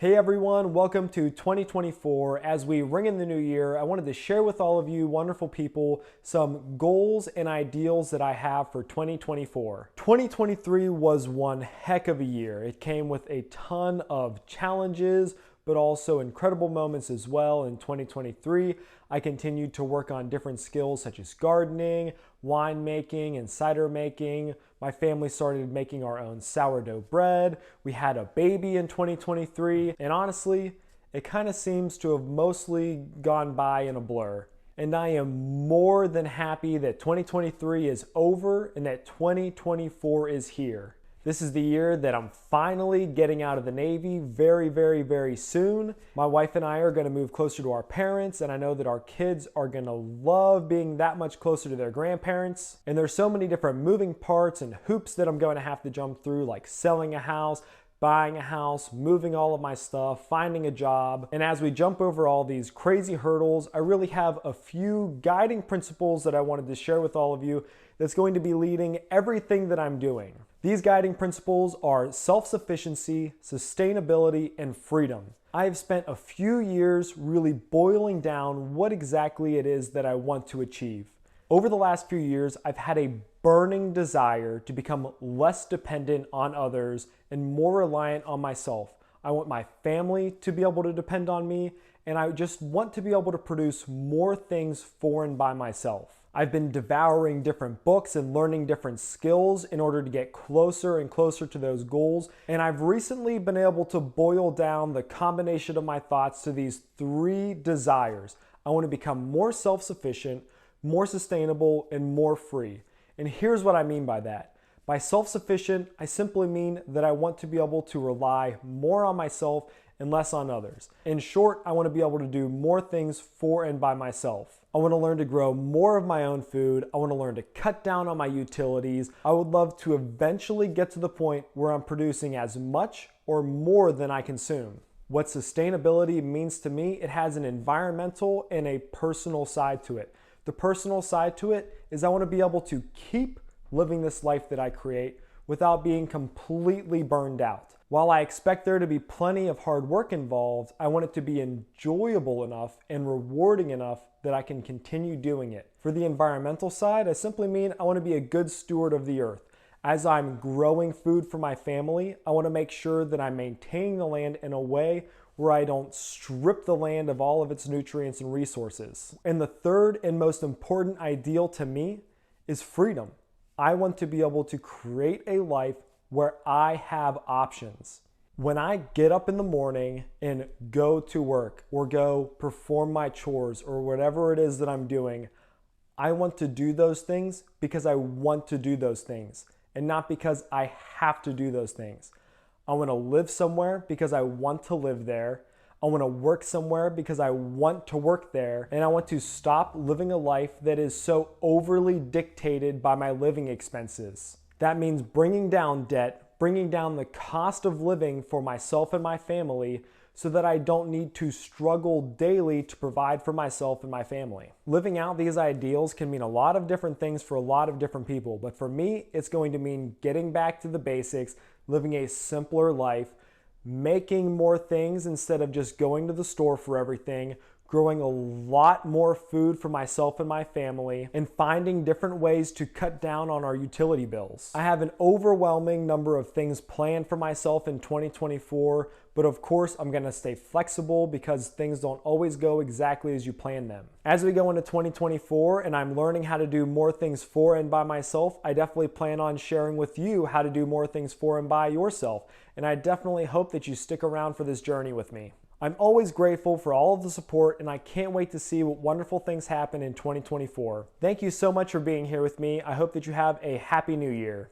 Hey everyone, welcome to 2024. As we ring in the new year, I wanted to share with all of you wonderful people some goals and ideals that I have for 2024. 2023 was one heck of a year. It came with a ton of challenges, but also incredible moments as well. In 2023, I continued to work on different skills such as gardening, winemaking, and cider making. My family started making our own sourdough bread. We had a baby in 2023, and honestly, it kind of seems to have mostly gone by in a blur. And I am more than happy that 2023 is over and that 2024 is here. This is the year that I'm finally getting out of the Navy very soon. My wife and I are going to move closer to our parents, and I know that our kids are going to love being that much closer to their grandparents. And there's so many different moving parts and hoops that I'm going to have to jump through, like selling a house, buying a house, moving all of my stuff, finding a job. And as we jump over all these crazy hurdles, I really have a few guiding principles that I wanted to share with all of you that's going to be leading everything that I'm doing. These guiding principles are self-sufficiency, sustainability, and freedom. I have spent a few years really boiling down what exactly it is that I want to achieve. Over the last few years, I've had a burning desire to become less dependent on others and more reliant on myself. I want my family to be able to depend on me, and I just want to be able to produce more things for and by myself. I've been devouring different books and learning different skills in order to get closer and closer to those goals. And I've recently been able to boil down the combination of my thoughts to these three desires. I want to become more self-sufficient, more sustainable, and more free. And here's what I mean by that. By self-sufficient, I simply mean that I want to be able to rely more on myself and less on others. In short, I want to be able to do more things for and by myself. I want to learn to grow more of my own food. I want to learn to cut down on my utilities. I would love to eventually get to the point where I'm producing as much or more than I consume. What sustainability means to me, it has an environmental and a personal side to it. The personal side to it is I want to be able to keep living this life that I create without being completely burned out. While I expect there to be plenty of hard work involved, I want it to be enjoyable enough and rewarding enough that I can continue doing it. For the environmental side, I simply mean I want to be a good steward of the earth. As I'm growing food for my family, I want to make sure that I'm maintaining the land in a way where I don't strip the land of all of its nutrients and resources. And the third and most important ideal to me is freedom. I want to be able to create a life where I have options. When I get up in the morning and go to work or go perform my chores or whatever it is that I'm doing, I want to do those things because I want to do those things and not because I have to do those things. I want to live somewhere because I want to live there. I want to work somewhere because I want to work there. And I want to stop living a life that is so overly dictated by my living expenses. That means bringing down debt, bringing down the cost of living for myself and my family so that I don't need to struggle daily to provide for myself and my family. Living out these ideals can mean a lot of different things for a lot of different people, but for me, it's going to mean getting back to the basics, living a simpler life, making more things instead of just going to the store for everything, growing a lot more food for myself and my family, and finding different ways to cut down on our utility bills. I have an overwhelming number of things planned for myself in 2024, but of course I'm gonna stay flexible because things don't always go exactly as you plan them. As we go into 2024 and I'm learning how to do more things for and by myself, I definitely plan on sharing with you how to do more things for and by yourself. And I definitely hope that you stick around for this journey with me. I'm always grateful for all of the support, and I can't wait to see what wonderful things happen in 2024. Thank you so much for being here with me. I hope that you have a happy new year.